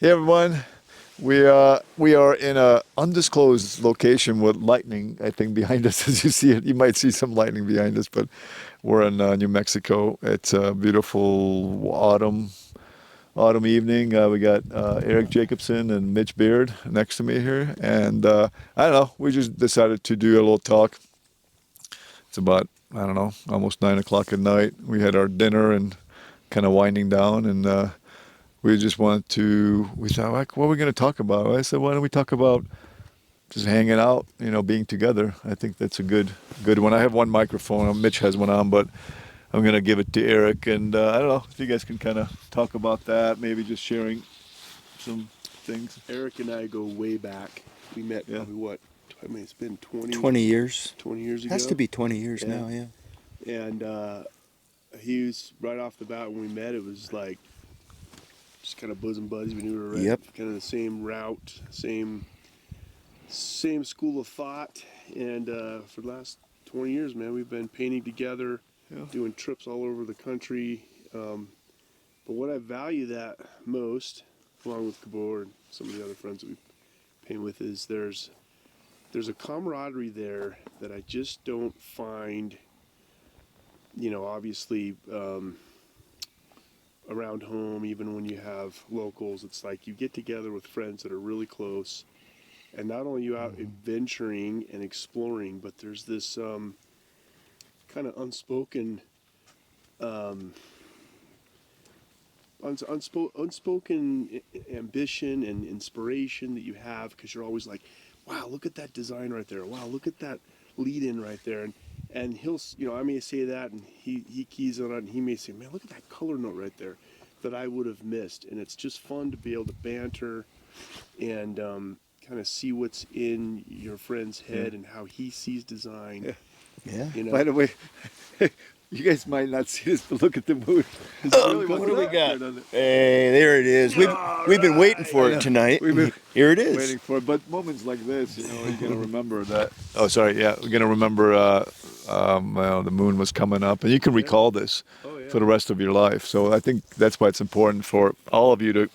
Hey everyone, we are in a undisclosed location with lightning. I think behind us, as you see it, you might see some lightning behind us, but we're in New Mexico. It's a beautiful autumn evening. We got Eric Jacobsen and Mitch Baird next to me here, and I don't know. We just decided to do a little talk. It's about I don't know, almost 9 o'clock at night. We had our dinner and kind of winding down, and we just wanted to. We thought, like, what are we going to talk about? I said, why don't we talk about just hanging out, being together. I think that's a good one. I have one microphone. Mitch has one on, but I'm going to give it to Eric. And I don't know if you guys can kind of talk about that, maybe just sharing some things. Eric and I go way back. We met probably what? I mean, it's been 20 years. 20 years ago. Has to be 20 years now, yeah. And he was right off the bat when we met. It was like just kind of bosom buddies. We knew we were kind of the same route, same school of thought. And for the last 20 years, man, we've been painting together, doing trips all over the country. But what I value that most, along with Gabor and some of the other friends that we paint with, is there's a camaraderie there that I just don't find, obviously around home. Even when you have locals, it's like you get together with friends that are really close, and not only are you out adventuring and exploring, but there's this kind of unspoken ambition and inspiration that you have, because you're always like, wow, look at that design right there. Wow, look at that lead in right there. And he'll, I may say that, and he keys on it, and he may say, man, look at that color note right there that I would have missed. And it's just fun to be able to banter and kind of see what's in your friend's head and how he sees design. Yeah. By the way, you guys might not see this, but look at the mood. What do we got? Hey, there it is. We've been waiting for it tonight. Here it is. Waiting for it, but moments like this, you're gonna remember that. Oh, sorry, yeah, we're gonna remember. The moon was coming up, and you can recall this for the rest of your life. So I think that's why it's important for all of you to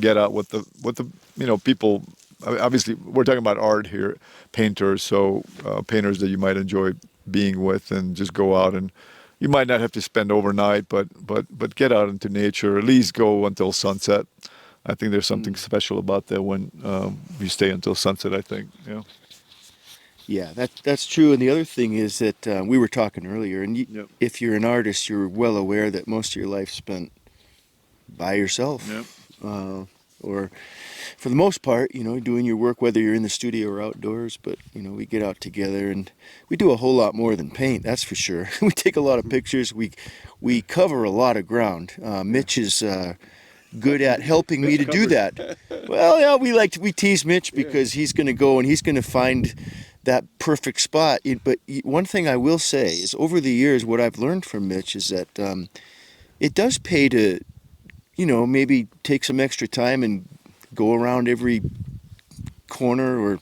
get out with the people. Obviously, we're talking about art here, painters. So painters that you might enjoy being with, and just go out, and you might not have to spend overnight, but get out into nature. At least go until sunset. I think there's something special about that when you stay until sunset. I think, Yeah, that's true. And the other thing is that we were talking earlier, and if you're an artist, you're well aware that most of your life spent by yourself. Or for the most part, doing your work, whether you're in the studio or outdoors. But, we get out together and we do a whole lot more than paint, that's for sure. We take a lot of pictures. We cover a lot of ground. Mitch is good at helping me to do that. Well, yeah, we tease Mitch because he's going to go and he's going to find that perfect spot. But one thing I will say is, over the years, what I've learned from Mitch is that it does pay to, maybe take some extra time and go around every corner or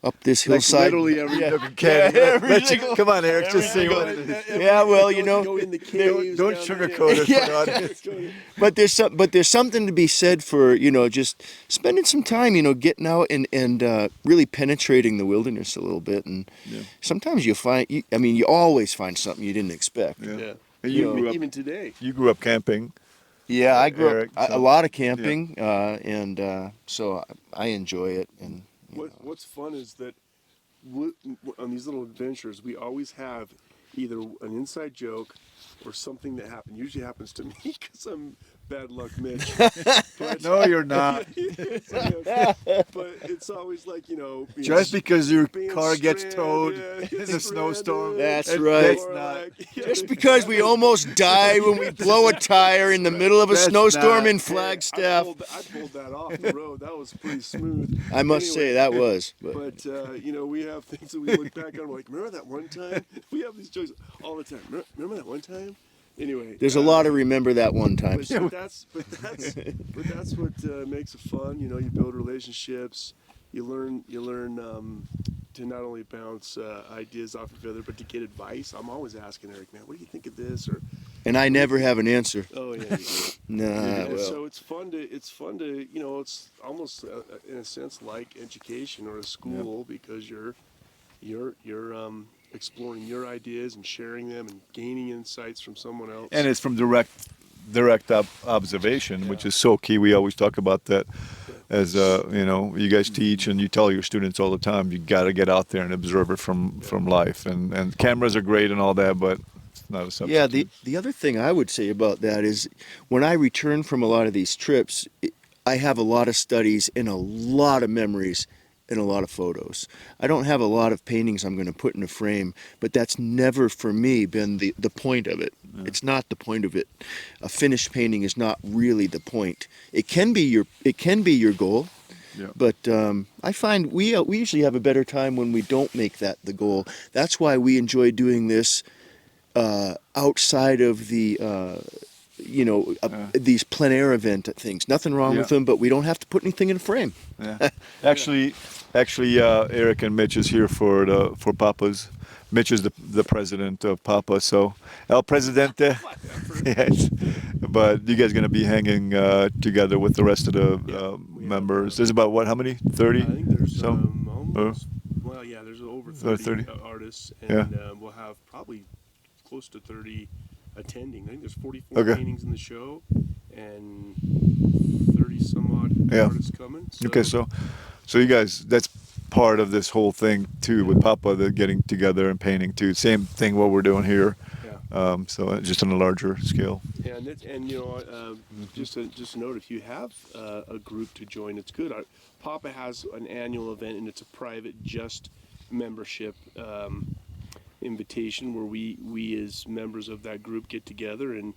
up this hillside. Literally every nook and cranny. Come on, Eric, just say what it is. Yeah, well, Go in the caves, don't sugarcoat it for the audience. But there's something to be said for, just spending some time, getting out and really penetrating the wilderness a little bit. And sometimes you find, you always find something you didn't expect. Yeah. You grew up, even today. You grew up camping. Yeah, I grew Eric, up a lot of camping, and so I enjoy it. And what's fun is that on these little adventures, we always have either an inside joke or something that happened. Usually happens to me because I'm bad luck Mitch. But, No, you're not. but it's always like, Just because your being car gets stranded, towed yeah, in a snowstorm. That's right. That's not. just because we almost die when we blow a tire in the middle of a That's snowstorm not- in Flagstaff. I pulled that off the road. That was pretty smooth. I must say that was. But we have things that we look back on. We're like, remember that one time? We have these jokes all the time. Remember that one time? Anyway, There's a lot of remember that one time. but that's what makes it fun. You build relationships. You learn to not only bounce ideas off each other, but to get advice. I'm always asking Eric, man, what do you think of this? And I never have an answer. Oh Oh yeah, you do. Nah, Yeah, well, so it's fun to it's almost in a sense like education or a school because you're exploring your ideas and sharing them and gaining insights from someone else. And it's from direct observation, which is so key. We always talk about that as you guys teach and you tell your students all the time. You got to get out there and observe it from life. And cameras are great and all that, but it's not a substitute. yeah, the other thing I would say about that is when I return from a lot of these trips, I have a lot of studies and a lot of memories and a lot of photos. I don't have a lot of paintings I'm going to put in a frame, but that's never for me been the point of it. Yeah. It's not the point of it. A finished painting is not really the point. It can be your goal. Yeah. But I find we usually have a better time when we don't make that the goal. That's why we enjoy doing this outside of the these plein air event things. Nothing wrong with them, but we don't have to put anything in a frame. Yeah. Actually, Eric and Mitch is here for Papa's. Mitch is the president of Papa, so El Presidente. Yes. But you guys are going to be hanging together with the rest of the members. There's about how many? 30? I think there's some? Almost. Well, yeah, there's over 30 artists, and we'll have probably close to 30 attending. I think there's 44 paintings in the show, and 30 some odd artists coming. So. Okay, so you guys, that's part of this whole thing too with Papa, the getting together and painting too. Same thing what we're doing here. Yeah. So just on a larger scale. Yeah, and just a note, if you have a group to join, it's good. Papa has an annual event, and it's a private, just membership invitation where we as members of that group get together and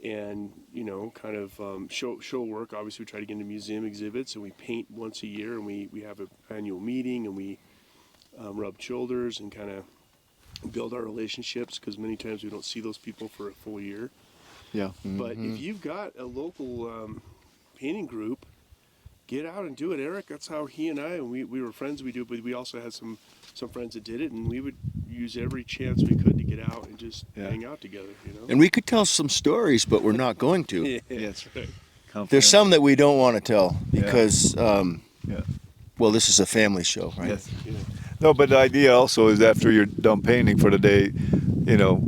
kind of show work. Obviously, we try to get into museum exhibits, and we paint once a year, and we have an annual meeting, and we rub shoulders and kind of build our relationships because many times we don't see those people for a full year. Yeah. Mm-hmm. But if you've got a local painting group, get out and do it. Eric, that's how he and I, and we were friends. We do, but we also had some friends that did it, and we would use every chance we could to get out and just hang out together. And we could tell some stories, but we're not going to. Yeah, that's right. There's some that we don't want to tell because, well, this is a family show, right? Yes. Yeah. No, but the idea also is after you're done painting for the day,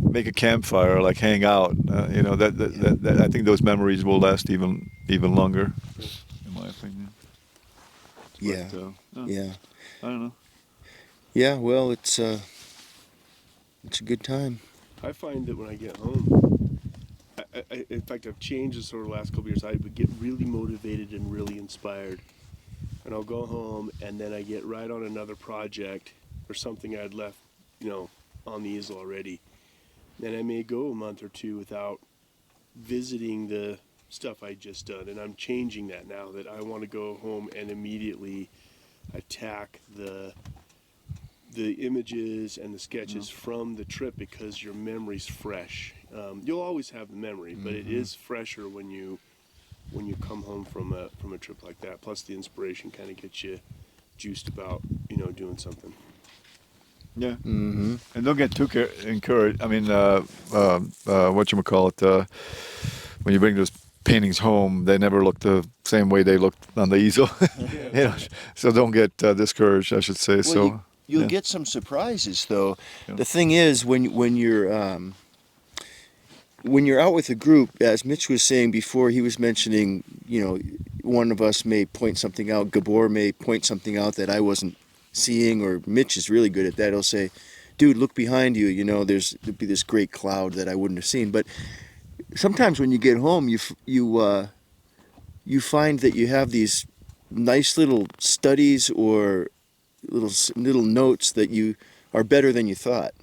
make a campfire, like hang out. That I think those memories will last even longer, in my opinion. Yeah. But, yeah. I don't know. Yeah. Well, it's a good time. I find that when I get home, in fact, I've changed this over the last couple of years. I would get really motivated and really inspired. And I'll go home, and then I get right on another project or something I'd left, on the easel already. And I may go a month or two without visiting the stuff I just done. And I'm changing that now, that I want to go home and immediately attack the images and the sketches from the trip because your memory's fresh. You'll always have the memory, but it is fresher when you come home from a trip like that. Plus the inspiration kind of gets you juiced about doing something. Yeah. Mm-hmm. And don't get too encouraged. I mean, whatchamacallit, when you bring those paintings home, they never look the same way they looked on the easel. So don't get discouraged, I should say. Well, you'll get some surprises, though. Yeah. The thing is, when you're out with a group, as Mitch was saying before, he was mentioning, one of us may point something out, Gabor may point something out that I wasn't seeing, or Mitch is really good at that. He'll say, dude, look behind you, there'll be this great cloud that I wouldn't have seen. But sometimes when you get home, you find that you have these nice little studies or little notes that you are better than you thought.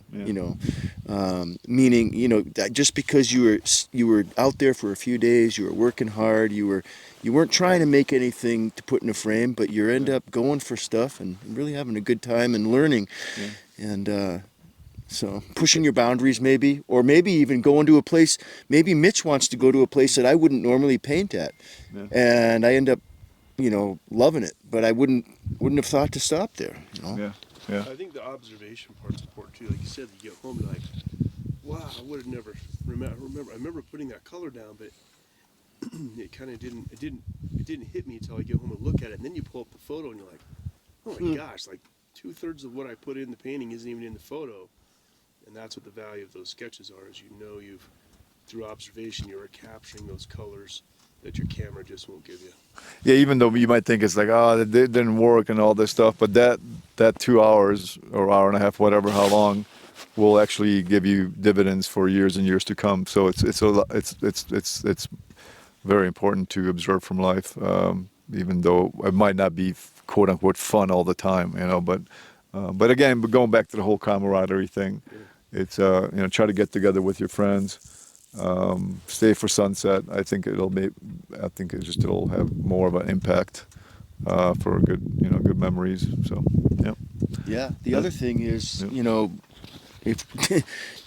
Meaning, just because you were out there for a few days, you were working hard, you weren't trying to make anything to put in a frame, but you end up going for stuff and really having a good time and learning. And so pushing your boundaries maybe, or maybe even going to a place, maybe Mitch wants to go to a place that I wouldn't normally paint at. And I end up, loving it, but I wouldn't have thought to stop there. Yeah. I think the observation part's important too. Like you said, you get home and like, wow, I would have never remember. I remember putting that color down, but it kind of didn't hit me until I get home and look at it. And then you pull up the photo and you're like, oh my gosh, like 2/3 of what I put in the painting isn't even in the photo. And that's what the value of those sketches are, is you've, through observation, you're capturing those colors that your camera just won't give you. Yeah, even though you might think it's like, oh, it didn't work and all this stuff, but that 2 hours or hour and a half, whatever, how long, will actually give you dividends for years and years to come. So it's very important to observe from life, even though it might not be quote unquote fun all the time, but again, going back to the whole camaraderie thing, it's try to get together with your friends, stay for sunset. I think it'll have more of an impact for good memories. So yeah. Yeah. The other thing is, if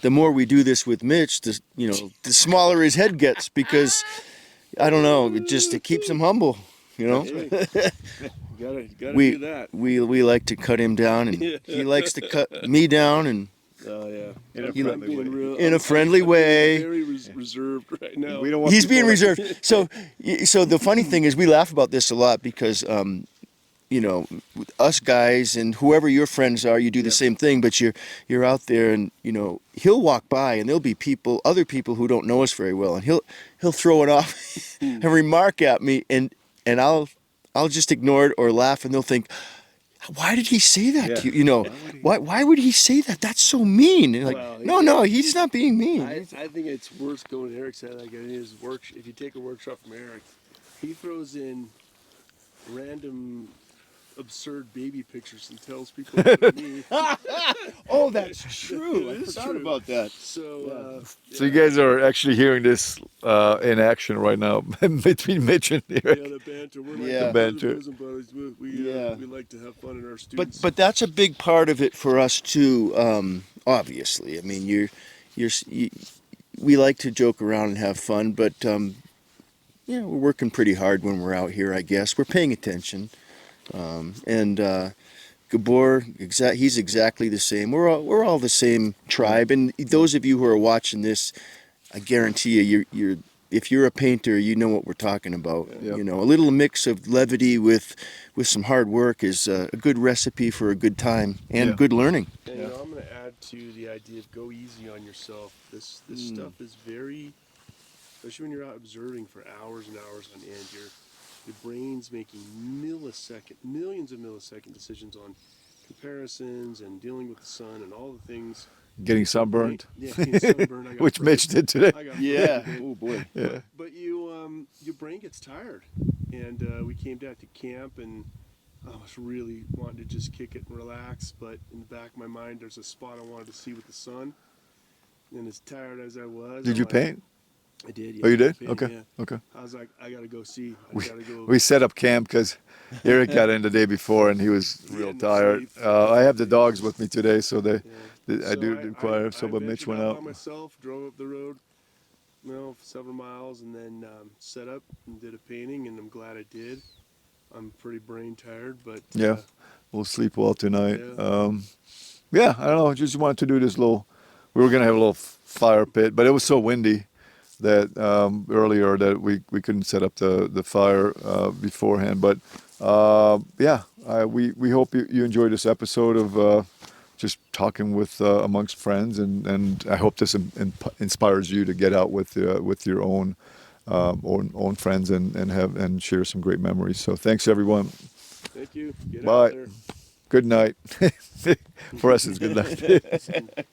the more we do this with Mitch, the smaller his head gets, because I don't know, it keeps him humble. Gotta we do that. we like to cut him down, and he likes to cut me down, and Oh yeah, in a friendly way. Very reserved right now. We don't want He's being people reserved. So the funny thing is, we laugh about this a lot because, us guys and whoever your friends are, you do the same thing. But you're out there, and he'll walk by, and there'll be other people who don't know us very well, and he'll throw it off and remark at me, and I'll just ignore it or laugh, and they'll think, why did he say that to you? Why would he say that? That's so mean. And like, no, he's not being mean. I think it's worse going to Eric's head. Like in his if you take a workshop from Eric, he throws in random absurd baby pictures and tells people about me. Oh, that's true. I It is forgot true. about that. So, So you guys are actually hearing this in action right now between Mitch and Eric. the banter. We're like Yeah. the Banter. bosom buddies. We like to have fun in our But students. that's a big part of it for us too. Obviously, I mean, we like to joke around and have fun, but we're working pretty hard when we're out here. I guess we're paying attention, and Gabor, he's exactly the same. We're all the same tribe, and those of you who are watching this, I guarantee you're if you're a painter, you know what we're talking about. Yep. A little mix of levity with some hard work is a good recipe for a good time and good learning. And I'm going to add to the idea of go easy on yourself. This stuff is very, especially when you're out observing for hours and hours on end. Your brain's making millions of millisecond decisions on comparisons and dealing with the sun and all the things. Getting sunburned, Yeah, getting sunburned. I got which Mitch did today. I got Yeah. burned. Oh boy. Yeah. But your brain gets tired, and we came down to camp, and I was really wanting to just kick it and relax. But in the back of my mind, there's a spot I wanted to see with the sun. And as tired as I was, Did I'm you like, paint? I did. Yeah, Oh, you did? I painted, Okay. yeah. Okay. I was like, I gotta go see. We set up camp because Eric got in the day before and he was real hadn't tired. sleep. I have the dogs with me today, so I So do require. So, but Mitch ventured went out out. by myself, drove up the road, several miles, and then set up and did a painting. And I'm glad I did. I'm pretty brain tired, but Yeah, we'll sleep well tonight. Yeah. I don't know. Just wanted to do this little. We were gonna have a little fire pit, but it was so windy that earlier that we couldn't set up the fire beforehand. But we hope you enjoyed this episode of just talking with amongst friends, and I hope this inspires you to get out with your own friends and share some great memories. So thanks everyone. Thank you. Get Bye. out there. Good night. For us, it's good night.